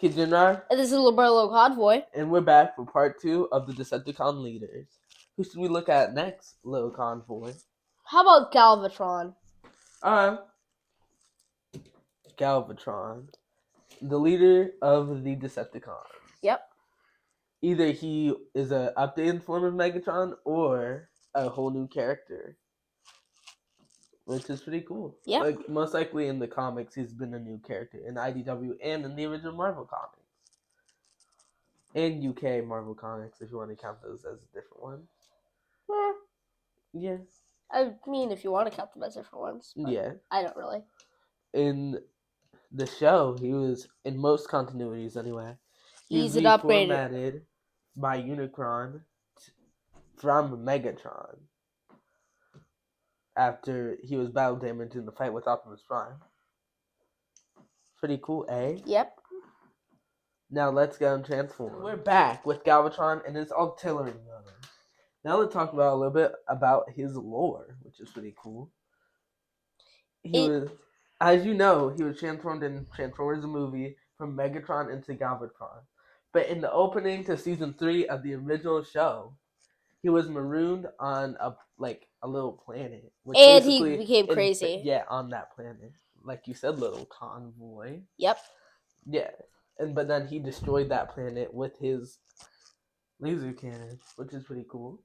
Kijinrar. And this is Little Brother Little Convoy. And we're back for part 2 of the Decepticon Leaders. Who should we look at next, Little Convoy? How about Galvatron? Galvatron. The leader of the Decepticons. Yep. Either he is an updated form of Megatron or a whole new character. Which is pretty cool. Yeah. Like, most likely in the comics, he's been a new character in IDW and in the original Marvel comics. And UK Marvel comics, if you want to count those as different ones. Yeah. I mean, if you want to count them as different ones. Yeah. I don't really. In the show, he was, in most continuities anyway, He's an upgraded. reformatted by Unicron from Megatron after he was battle damaged in the fight with Optimus Prime. Pretty cool, eh? Yep. Now let's get him transformed. We're back with Galvatron and his artillery gunner. Now let's talk about a little bit about his lore, which is pretty cool. He was, as you know, he was transformed in Transformers the movie from Megatron into Galvatron. But in the opening to season 3 of the original show, he was marooned on a little planet. Which and he became crazy. On that planet. Like you said, Little Convoy. Yep. Yeah. But then he destroyed that planet with his laser cannon, which is pretty cool.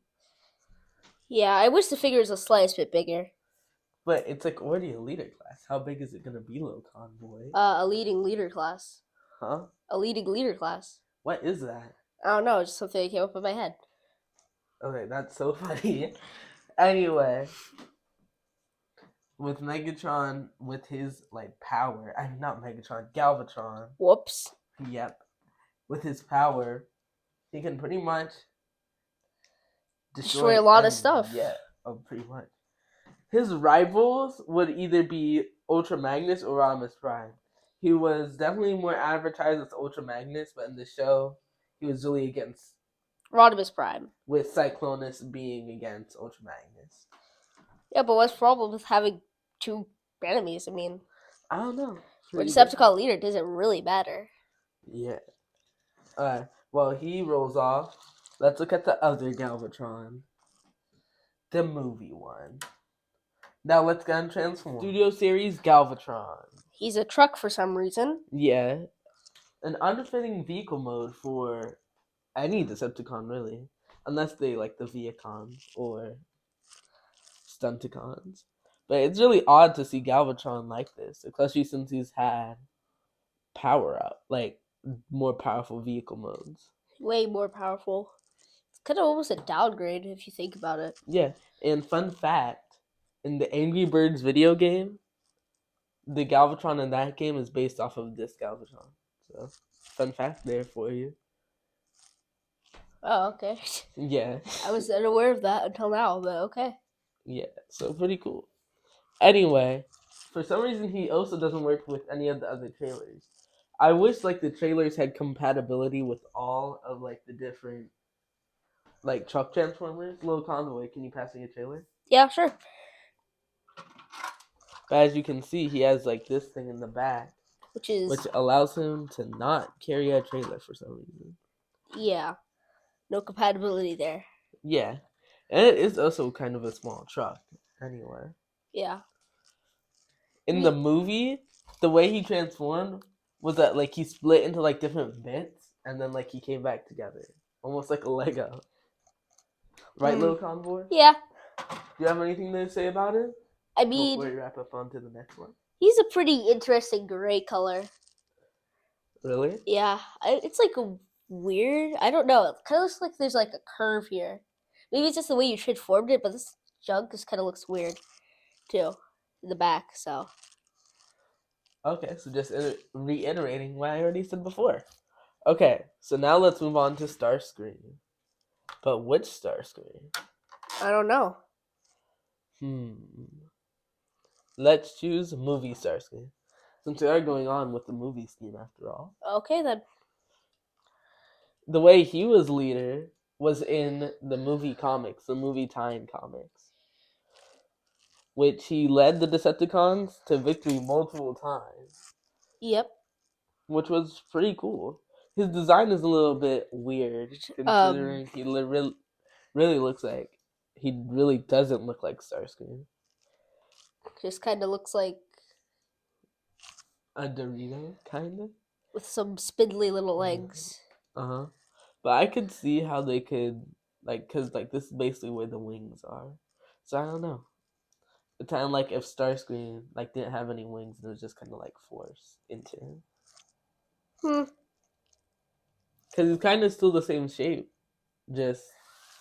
Yeah, I wish the figure was a slice bit bigger. But it's like already a leader class. How big is it going to be, Little Convoy? A leading leader class. Huh? A leading leader class. What is that? I don't know. It's just something that came up in my head. Okay, that's so funny. Anyway, with Megatron, with his power, not Megatron, Galvatron. Whoops. Yep. With his power, he can pretty much destroy a lot of stuff. Yeah, pretty much. His rivals would either be Ultra Magnus or Rodimus Prime. He was definitely more advertised as Ultra Magnus, but in the show, he was really against Rodimus Prime. With Cyclonus being against Ultra Magnus. Yeah, but what's the problem with having two enemies? I mean, I don't know. When Decepticon Leader doesn't really matter. Yeah. Alright, well, he rolls off. Let's look at the other Galvatron. The movie one. Now let's get him transformed. Studio Series Galvatron. He's a truck for some reason. Yeah. An unfitting vehicle mode for any Decepticon, really. Unless they like the Viacons or Stunticons. But it's really odd to see Galvatron like this, especially since he's had power-up, more powerful vehicle modes. Way more powerful. It's kind of almost a downgrade if you think about it. Yeah, and fun fact, in the Angry Birds video game, the Galvatron in that game is based off of this Galvatron. So, fun fact there for you. Oh, okay. Yeah. I was unaware of that until now, but okay. Yeah, so pretty cool. Anyway, for some reason he also doesn't work with any of the other trailers. I wish the trailers had compatibility with all of the different truck transformers. Little Convoy, can you pass me a trailer? Yeah, sure. But as you can see, he has this thing in the back, which allows him to not carry a trailer for some reason. Yeah, no compatibility there. Yeah, and it is also kind of a small truck. Anyway. Yeah. In the movie, the way he transformed was that he split into different bits, and then he came back together, almost like a Lego. Right, Little Convoy? Yeah. Do you have anything to say about it? I mean, before we wrap up on to the next one. He's a pretty interesting gray color. Really? Yeah, it's weird. I don't know. It kind of looks like there's a curve here. Maybe it's just the way you transformed it, but this junk just kind of looks weird too in the back. So. Okay, so just reiterating what I already said before. Okay, so now let's move on to Starscream. But which Starscream? I don't know. Let's choose movie Starscream, since we are going on with the movie scheme after all. Okay, then. The way he was leader was in the movie comics, the movie tie-in comics, which he led the Decepticons to victory multiple times. Yep. which was pretty cool. His design is a little bit weird, considering he really looks like he really doesn't look like Starscream. Just kind of looks like A Dorito, kind of. with some spindly little legs. Uh-huh. But I could see how they could, like, because, like, this is basically where the wings are. So I don't know. It's kind of like if Starscream, like, didn't have any wings and it was just kind of, like, forced into him. Because he's kind of still the same shape. Just,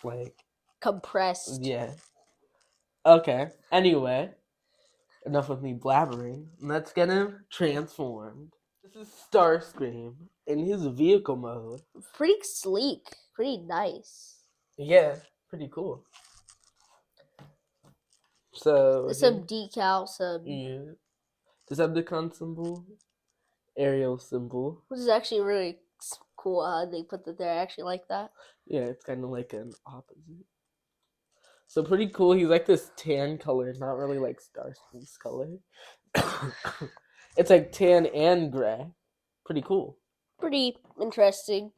like... compressed. Yeah. Okay. Anyway, enough of me blabbering. Let's get him transformed. This is Starscream in his vehicle mode. Pretty sleek. Pretty nice. Yeah, pretty cool. So some decal, some Decepticon symbol, Ariel symbol. Which is actually really cool how they put that there. I actually like that. Yeah, it's kind of like an opposite. So pretty cool. He's like this tan color, not really like Starscream's color. It's like tan and gray. Pretty cool. Pretty interesting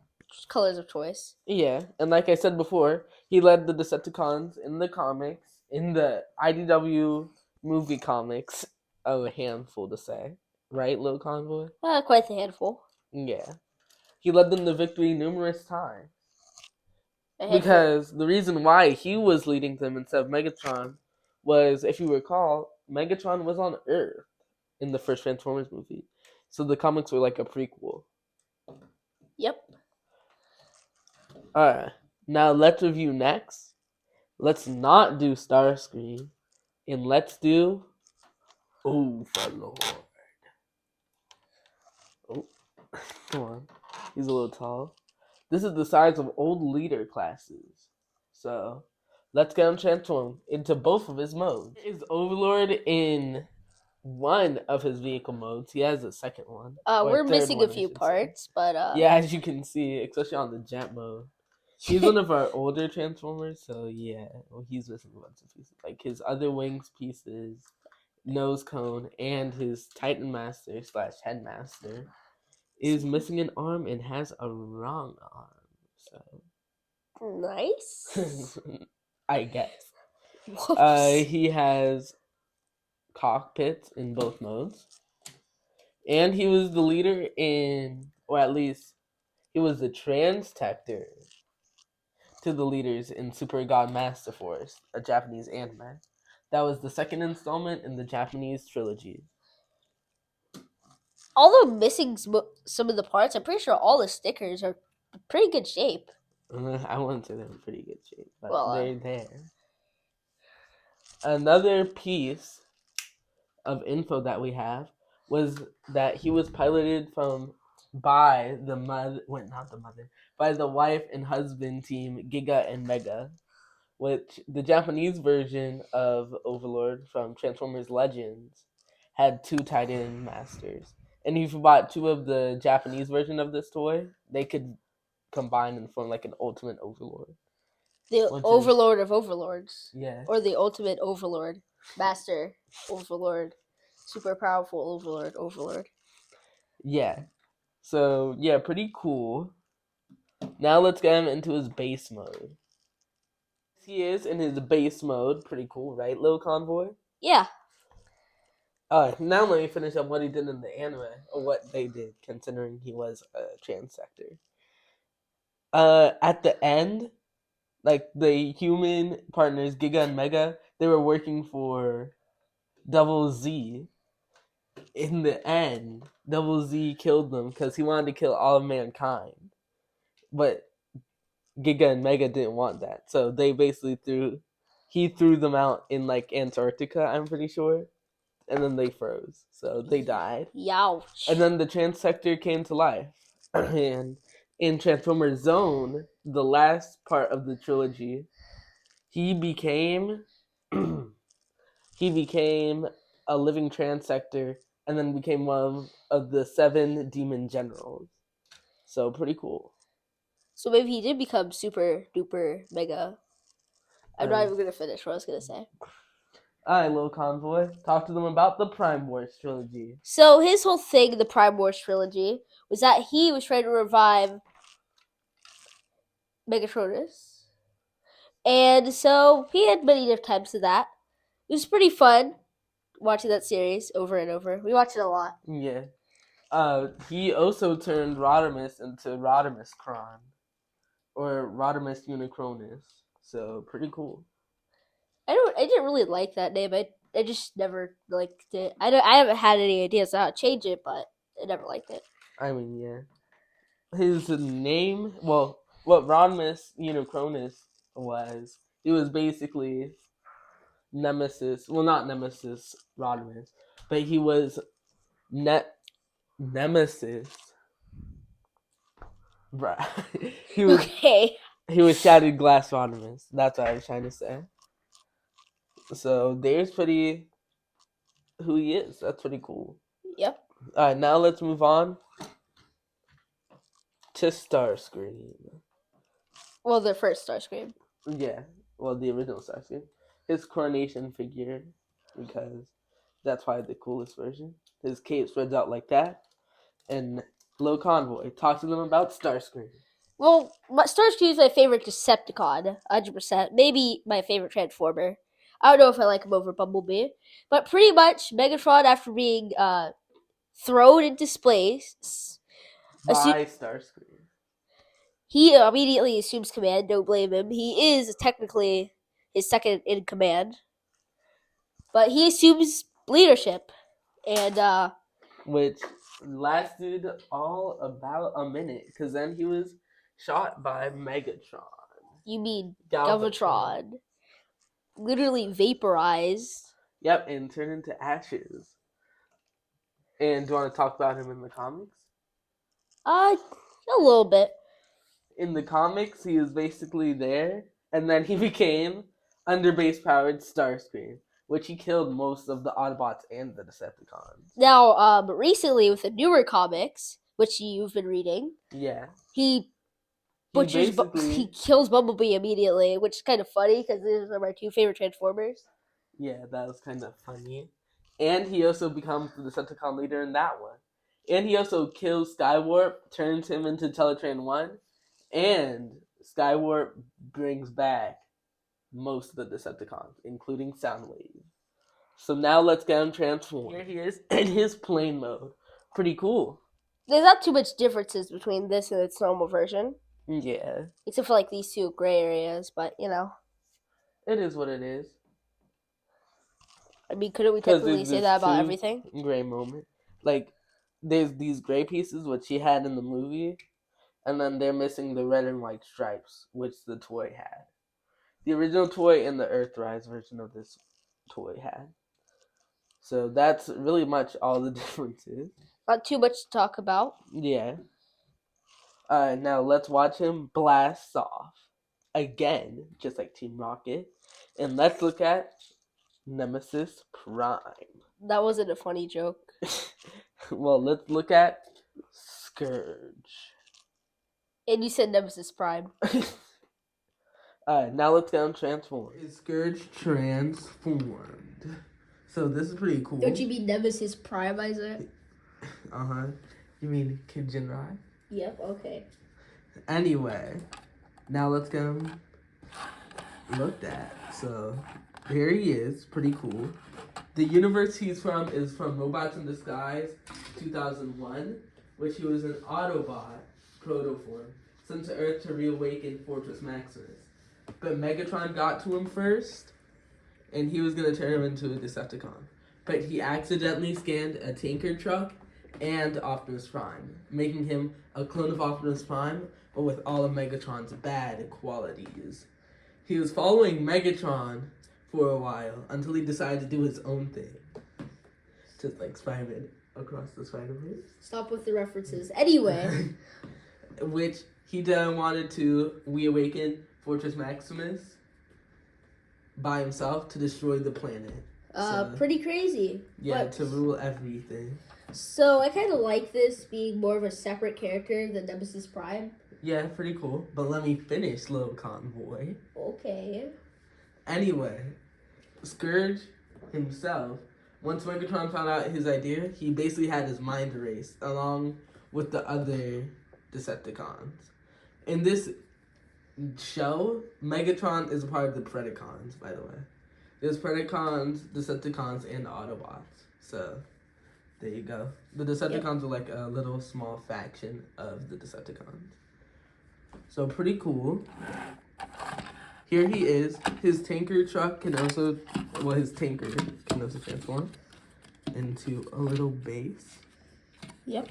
colors of choice. Yeah, and like I said before, he led the Decepticons in the comics, in the IDW movie comics. A handful to say, right, Little Convoy? Quite a handful. Yeah, he led them to victory numerous times. Because the reason why he was leading them instead of Megatron was, if you recall, Megatron was on Earth in the first Transformers movie, so the comics were like a prequel. Yep. Alright, now let's review next. Let's not do Starscream, and let's do Overlord. Oh, come on. He's a little tall. This is the size of old leader classes. So, let's get him transformed into both of his modes. Is Overlord in one of his vehicle modes. He has a second one. We're missing a few parts, but yeah, as you can see, especially on the jet mode. He's one of our older Transformers, so yeah, he's missing a bunch of pieces. Like his other wings pieces, nose cone, and his Titan Master / Headmaster is missing an arm and has a wrong arm. So nice. I guess. He has cockpits in both modes. And he was the leader in, or at least he was the transtector to the leaders in Super God Master Force, a Japanese anime. That was the second installment in the Japanese trilogy. Although missing some of the parts, I'm pretty sure all the stickers are pretty good shape. I wouldn't say they're in pretty good shape, but they're there. Another piece of info that we have was that he was piloted by the wife and husband team Giga and Mega, which the Japanese version of Overlord from Transformers Legends had 2 Titan Masters. And if you bought 2 of the Japanese version of this toy, they could combine and form like an ultimate Overlord. The Overlord of Overlords. Yeah. Or the ultimate Overlord. Master Overlord. Super powerful Overlord. Yeah. So, yeah, pretty cool. Now let's get him into his base mode. He is in his base mode. Pretty cool, right, Little Convoy? Yeah. Alright, now let me finish up what he did in the anime, or what they did, considering he was a transector. At the end, like the human partners, Giga and Mega, they were working for Double Z. In the end, Double Z killed them because he wanted to kill all of mankind. But Giga and Mega didn't want that. So they basically threw them out in like Antarctica, I'm pretty sure. And then they froze. So they died. Youch. And then the Transector came to life. And in Transformers Zone, the last part of the trilogy, he became a living Transector and then became one of the 7 demon generals. So pretty cool. So maybe he did become super duper mega. I'm not even gonna finish what I was gonna say. Alright, little convoy. Talk to them about the Prime Wars trilogy. So his whole thing in the Prime Wars trilogy was that he was trying to revive Megatronus. And so he had many attempts at that. It was pretty fun watching that series over and over. We watched it a lot. Yeah. He also turned Rodimus into Rodimus Cron. Or Rodimus Unicronus. So, pretty cool. I didn't really like that name. I just never liked it. I haven't had any ideas on how to change it, but I never liked it. I mean, yeah. His name, well, what Rodimus Unicronus was, it was basically Nemesis. Well, not Nemesis Rodimus, but he was Nemesis. Right. Okay. He was Shattered Glass Rodimus. That's what I was trying to say. So there's pretty who he is. That's pretty cool. Yep. Alright, now let's move on to Starscream. Well, the first Starscream. Yeah, well, the original Starscream. His coronation figure, because that's probably the coolest version. His cape spreads out like that. And Low Convoy, talk to them about Starscream. Well, Starscream is my favorite Decepticon, 100%. Maybe my favorite Transformer. I don't know if I like him over Bumblebee. But pretty much, Megatron, after being thrown into space By Starscream. He immediately assumes command. Don't blame him. He is technically his second in command, but he assumes leadership, and which lasted all about a minute, because then he was shot by Megatron. You mean Galvatron? Literally vaporized. Yep, and turned into ashes. And do you want to talk about him in the comics? A little bit. In the comics, he was basically there, and then he became underbase-powered Starscream, which he killed most of the Autobots and the Decepticons. Now, recently with the newer comics, which you've been reading, yeah, he kills Bumblebee immediately, which is kind of funny because these are my two favorite Transformers. Yeah, that was kind of funny. And he also becomes the Decepticon leader in that one. And he also kills Skywarp, turns him into Teletran 1, and Skywarp brings back most of the Decepticons, including Soundwave. So now let's get him transformed. Here he is in his plane mode. Pretty cool. There's not too much differences between this and its normal version. Yeah. Except for like these two gray areas, but you know. It is what it is. I mean, couldn't we technically say that about everything? Gray moment. Like, there's these gray pieces, which he had in the movie, and then they're missing the red and white stripes, which the toy had. The original toy and the Earthrise version of this toy had. So that's really much all the differences. Not too much to talk about. Yeah. Now let's watch him blast off again, just like Team Rocket, and let's look at Nemesis Prime. That wasn't a funny joke. Well, let's look at Scourge. And you said Nemesis Prime. Now let's get him transformed. Is Scourge transformed? So this is pretty cool. Don't you mean Nemesis Prime, Isaac? Uh-huh. You mean Kijinrai? Yep, okay. Anyway, now let's get him looked at. So here he is, pretty cool. The universe he's from is from Robots in Disguise 2001, which he was an Autobot protoform sent to Earth to reawaken Fortress Maximus. But Megatron got to him first, and he was going to turn him into a Decepticon. But he accidentally scanned a tanker truck and Optimus Prime, making him a clone of Optimus Prime, but with all of Megatron's bad qualities. He was following Megatron for a while until he decided to do his own thing. Just like Spider-Man across the Spider-Verse. Stop with the references. Anyway. Which he then wanted to reawaken Fortress Maximus by himself to destroy the planet. Pretty crazy. Yeah, to rule everything. So I kind of like this being more of a separate character than Nemesis Prime. Yeah, pretty cool. But let me finish, little convoy. Okay. Anyway, Scourge himself, once Megatron found out his idea, he basically had his mind erased along with the other Decepticons. In this show, Megatron is a part of the Predacons, by the way. There's Predacons, Decepticons, and Autobots. So, there you go. The Decepticons are like a little small faction of the Decepticons. So, pretty cool. Here he is. His tanker truck can also, his tanker can also transform into a little base. Yep.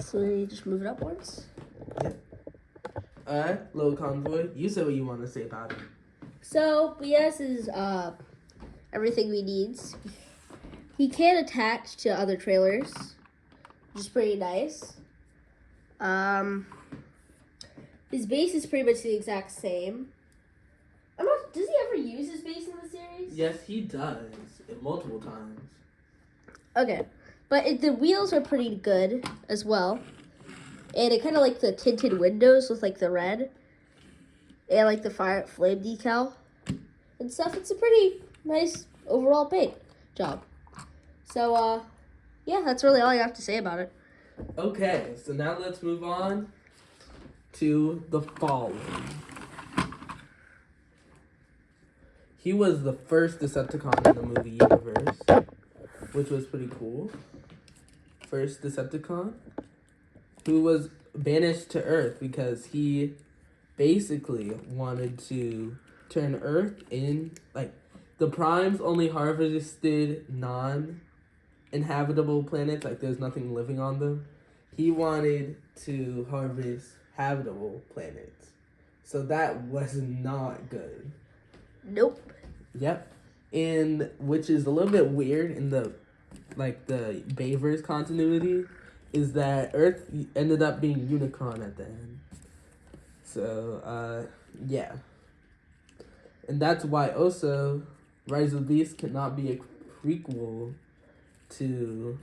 So you just move it upwards. Yep. Alright, little convoy. You say what you want to say about it. So BS is everything we need. He can attach to other trailers, which is pretty nice. His base is pretty much the exact same. Does he ever use his base in the series? Yes, he does. Multiple times. Okay. But the wheels are pretty good as well. And it kind of like the tinted windows with like the red. And like the flame decal and stuff. It's a pretty nice overall paint job. So, yeah, that's really all I have to say about it. Okay, so now let's move on to the Fallen. He was the first Decepticon in the movie universe, which was pretty cool. First Decepticon who was banished to Earth because he basically wanted to turn Earth in, like, the Primes only harvested non-inhabitable planets, like there's nothing living on them. He wanted to harvest habitable planets. So that was not good. Nope. Yep. And which is a little bit weird in the Bayverse continuity, is that Earth ended up being Unicron at the end. So, yeah. And that's why also Rise of the Beast cannot be a prequel to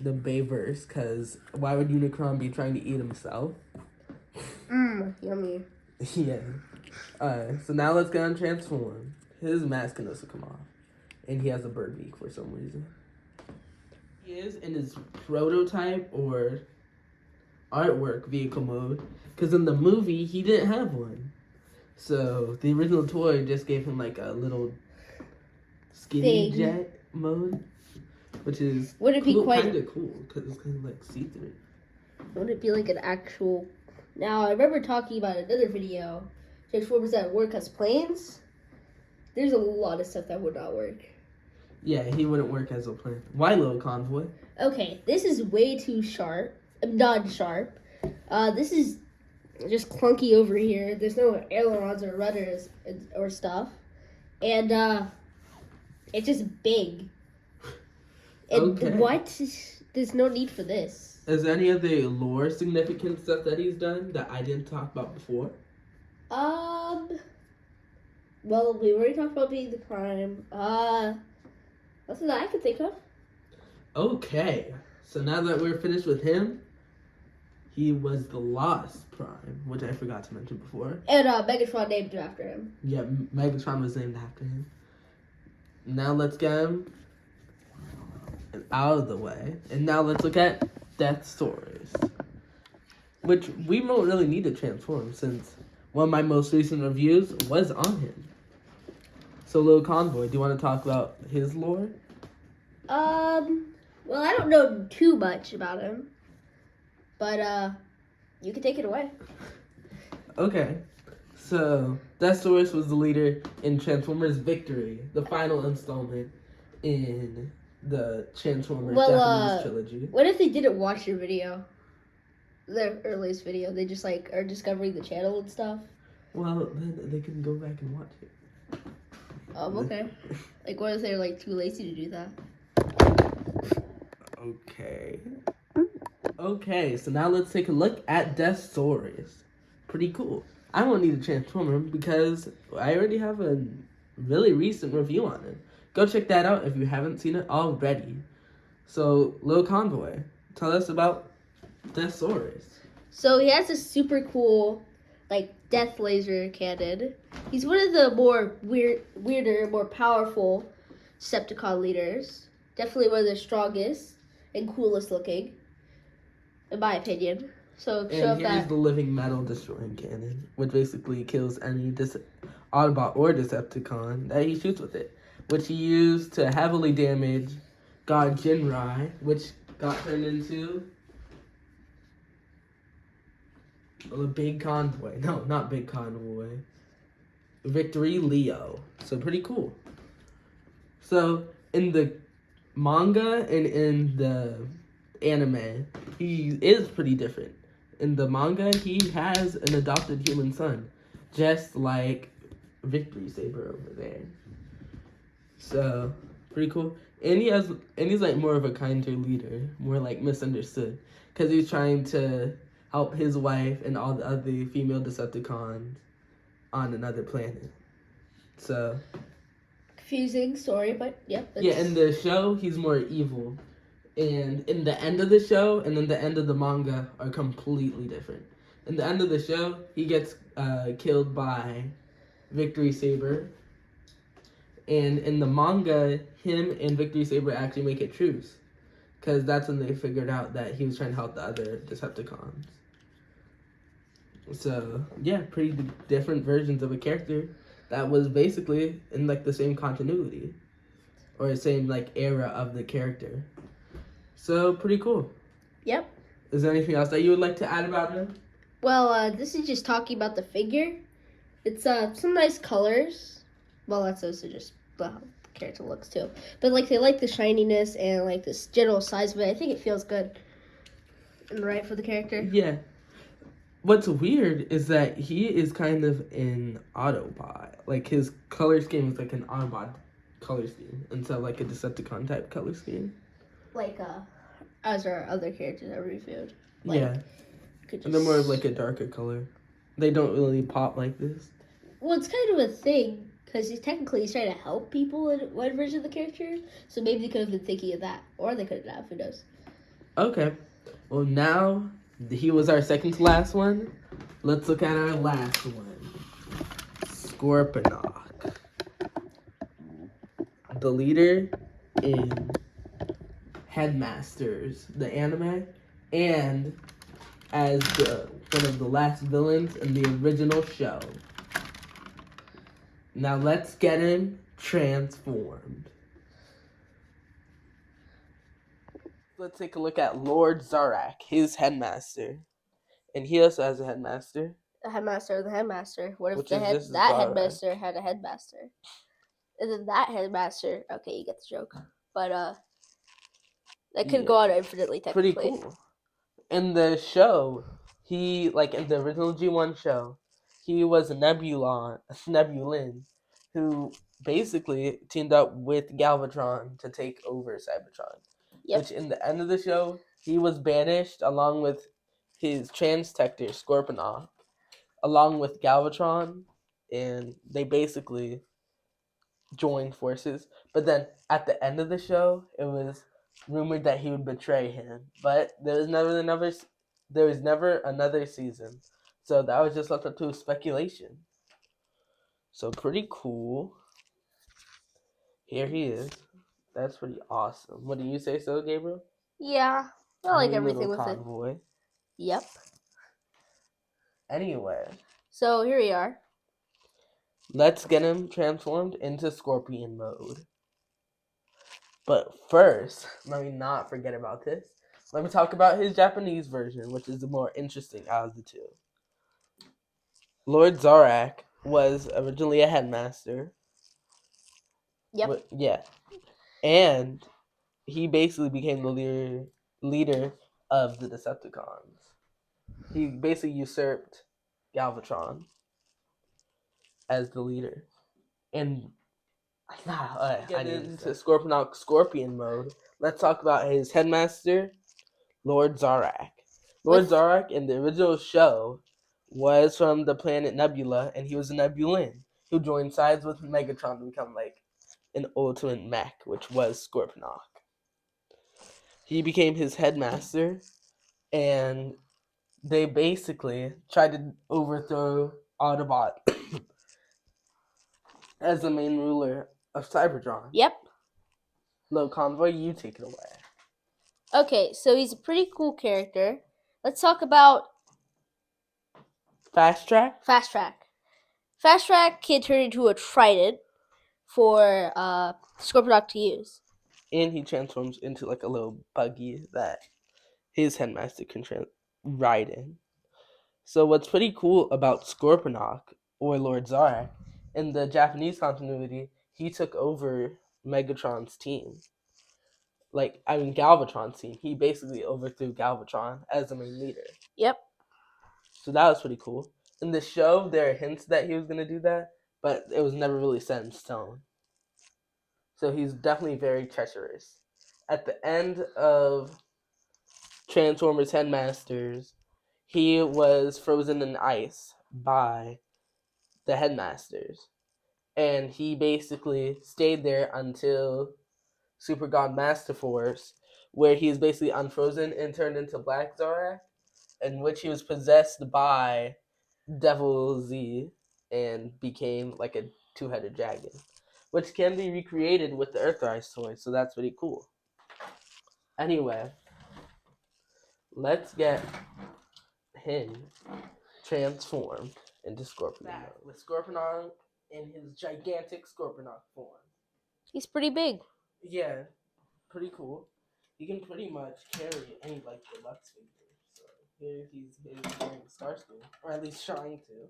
the Bayverse, because why would Unicron be trying to eat himself? Yummy. Yeah. So now let's get on Transform. His mask can also come off. And he has a bird beak for some reason. He is in his prototype or artwork vehicle mode, because in the movie he didn't have one. So the original toy just gave him like a little skinny jet mode, which is kind of cool because it's kind of like see-through. Would it be like an actual? Now I remember talking about another video, Transformers that work as planes. There's a lot of stuff that would not work. Yeah, he wouldn't work as a plane. Why, little convoy? Okay, this is way too sharp. Non-sharp. This is just clunky over here. There's no ailerons or rudders or stuff. And, it's just big. And what? There's no need for this. Is there any other lore significant stuff that he's done that I didn't talk about before? Well, we already talked about being the Prime. Nothing that I can think of. Okay. So now that we're finished with him, he was the Lost Prime, which I forgot to mention before. And Megatron named after him. Yeah, Megatron was named after him. Now let's get him out of the way. And now let's look at Deathsaurus, which we don't really need to transform since one of my most recent reviews was on him. So, Little Convoy, do you want to talk about his lore? Well, I don't know too much about him, but you can take it away. Okay. So, Deathsaurus was the leader in Transformers Victory, the final installment in the Transformers Japanese trilogy. What if they didn't watch your video? Their earliest video. They just like are discovering the channel and stuff. Well, then they can go back and watch it. Okay. Like, what if they're like too lazy to do that? Okay, so now let's take a look at Deathsaurus. Pretty coal. I won't need to transform him because I already have a really recent review on it. Go check that out if you haven't seen it already. So, Lil Convoy, tell us about Deathsaurus. So he has this super cool, like, death laser cannon. He's one of the more weirder, more powerful Decepticon leaders. Definitely one of the strongest and coolest looking, in my opinion. So and here's the living metal destroying cannon, which basically kills any Autobot or Decepticon that he shoots with it, which he used to heavily damage God Jinrai, which got turned into a big convoy. No, not big convoy. Victory Leo. So pretty cool. So in the manga and in the anime, he is pretty different. In the manga, he has an adopted human son, just like Victory Saber over there. So pretty cool. And he's like more of a kinder leader, more like misunderstood, because he's trying to help his wife and all the other female Decepticons on another planet. So confusing story, but yep. Yeah, in the show he's more evil, and in the end of the show and in the end of the manga are completely different. In the end of the show, he gets killed by Victory Saber, and in the manga, him and Victory Saber actually make a truce, because that's when they figured out that he was trying to help the other Decepticons. So yeah, pretty different versions of a character that was basically in like the same continuity or the same like era of the character. So pretty cool. Yep. Is there anything else that you would like to add about him? Well, this is just talking about the figure. It's some nice colors. Well, that's also just how the character looks too. But like they like the shininess and like this general size of it. I think it feels good and right for the character. Yeah. What's weird is that he is kind of an Autobot. Like his color scheme is like an Autobot color scheme instead of like a Decepticon type color scheme. Like as our other characters are reviewed. Like, yeah. And they're more of like a darker color. They don't really pop like this. Well, it's kind of a thing because he's trying to help people in one version of the character. So maybe they could have been thinking of that, or they could have. Who knows? Okay. Well, now he was our second to last one. Let's look at our last one. Scorponok. The leader in Headmasters, the anime, and as one of the last villains in the original show. Now let's get him transformed. Let's take a look at Lord Zarak, his headmaster. And he also has a headmaster. The headmaster of the headmaster. What if that Zarak. headmaster had a headmaster? And then that headmaster, okay, you get the joke. But that could go on infinitely technically. Pretty cool. In the show, he, like in the original G1 show, he was a Nebulin, who basically teamed up with Galvatron to take over Cybertron. Yep. Which in the end of the show, he was banished along with his Transtector, Scorponok, along with Galvatron, and they basically joined forces. But then at the end of the show, it was rumored that he would betray him, but there was never another season, so that was just left up to speculation. So pretty cool. Here he is. That's pretty awesome. What do you say so, Gabriel? Yeah, I like everything with convoy. it. Yep. Anyway, so here we are. Let's get him transformed into Scorpion mode. But first, let me not forget about this. Let me talk about his Japanese version, which is the more interesting out of the two. Lord Zarak was originally a headmaster. Yep. Yeah. And he basically became the leader of the Decepticons. He basically usurped Galvatron as the leader. And get into Scorpion mode. Let's talk about his headmaster, Lord Zarak. Lord Zarak in the original show was from the planet Nebula, and he was a Nebulin who joined sides with Megatron to become like an ultimate mech, which was Scorponok. He became his headmaster, and they basically tried to overthrow Autobot as the main ruler of Cybertron. Yep. Low Convoy, you take it away. Okay, so he's a pretty cool character. Let's talk about Fast Track. Fast Track. Fast Track can turn into a trident for Scorponok to use. And he transforms into like a little buggy that his headmaster can ride in. So what's pretty cool about Scorponok, or Lord Zarak, in the Japanese continuity, he took over Megatron's team. Galvatron's team. He basically overthrew Galvatron as the main leader. Yep. So that was pretty cool. In the show, there are hints that he was going to do that, but it was never really set in stone. So he's definitely very treacherous. At the end of Transformers Headmasters, he was frozen in ice by the Headmasters. And he basically stayed there until Super God Master Force, where he's basically unfrozen and turned into Black Zorak, in which he was possessed by Devil Z and became like a two-headed dragon, which can be recreated with the Earthrise toy, so that's pretty cool. Anyway, let's get him transformed into Scorpion. With Scorponok in his gigantic Scorponok form. He's pretty big. Yeah, pretty cool. He can pretty much carry any like deluxe figure. So here he's wearing Starscream, or at least trying to.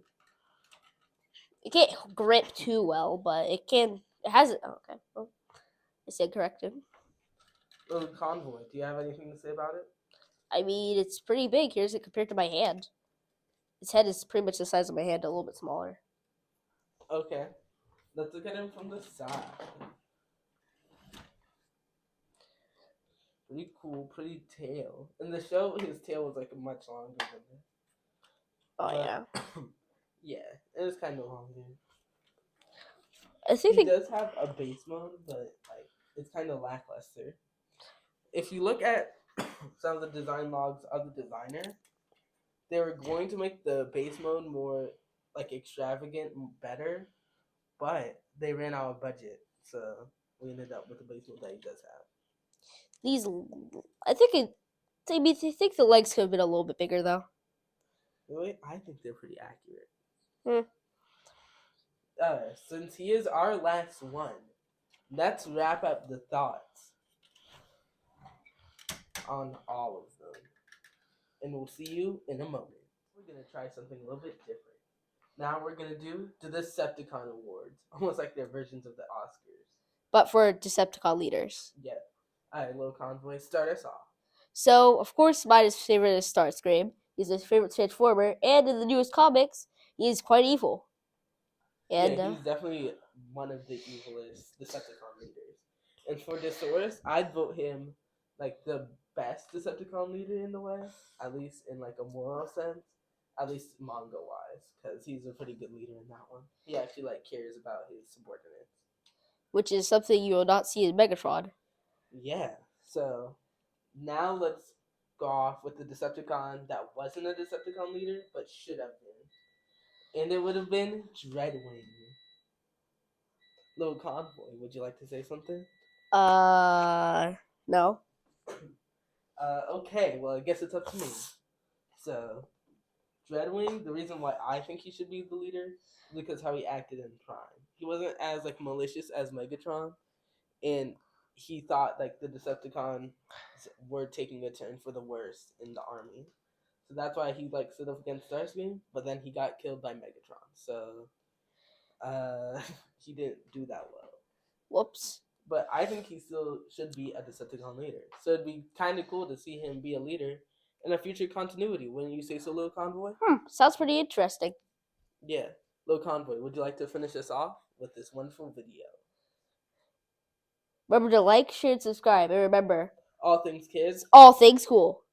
It can't grip too well, but it can. It has it. Oh, okay. Well, I said corrected. Little Convoy, do you have anything to say about it? I mean, it's pretty big. Here's it compared to my hand. His head is pretty much the size of my hand, a little bit smaller. Okay, let's look at him from the side. Pretty cool, pretty tail. In the show, his tail was like much longer than this. Oh, yeah. Yeah, it was kind of longer. I think he does have a base mode, but like it's kind of lackluster. If you look at some of the design logs of the designer, they were going to make the base mode more like extravagant and better, but they ran out of budget, so we ended up with the base mode that he does have. these, I think the legs could have been a little bit bigger though. Really, I think they're pretty accurate. Hmm. Since he is our last one, let's wrap up the thoughts on all of them. And we'll see you in a moment. We're going to try something a little bit different. Now we're going to do the Decepticon Awards, almost like their versions of the Oscars. But for Decepticon Leaders. Yeah. All right, Low Convoy, start us off. So, of course, my favorite is Starscream. He's his favorite Transformer, and in the newest comics, he is quite evil. And yeah, he's definitely one of the evilest Decepticon leaders. And for Desaurus, I'd vote him like the best Decepticon leader in the way, at least in like a moral sense, at least manga wise, because he's a pretty good leader in that one. He actually like cares about his subordinates, which is something you will not see in Megatron. Yeah. So now let's go off with the Decepticon that wasn't a Decepticon leader but should have been, and it would have been Dreadwing. Little Convoy, would you like to say something? No. Okay, well, I guess it's up to me. So, Dreadwing, the reason why I think he should be the leader is because how he acted in Prime. He wasn't as, like, malicious as Megatron, and he thought, like, the Decepticons were taking a turn for the worse in the army. So that's why he, like, stood up against Starscream, but then he got killed by Megatron. So, he didn't do that well. Whoops. But I think he still should be a Decepticon leader. So it'd be kind of cool to see him be a leader in a future continuity. Wouldn't you say so, Lil Convoy? Sounds pretty interesting. Yeah. Lil Convoy, would you like to finish us off with this wonderful video? Remember to like, share, and subscribe. And remember, all things kids, all things cool.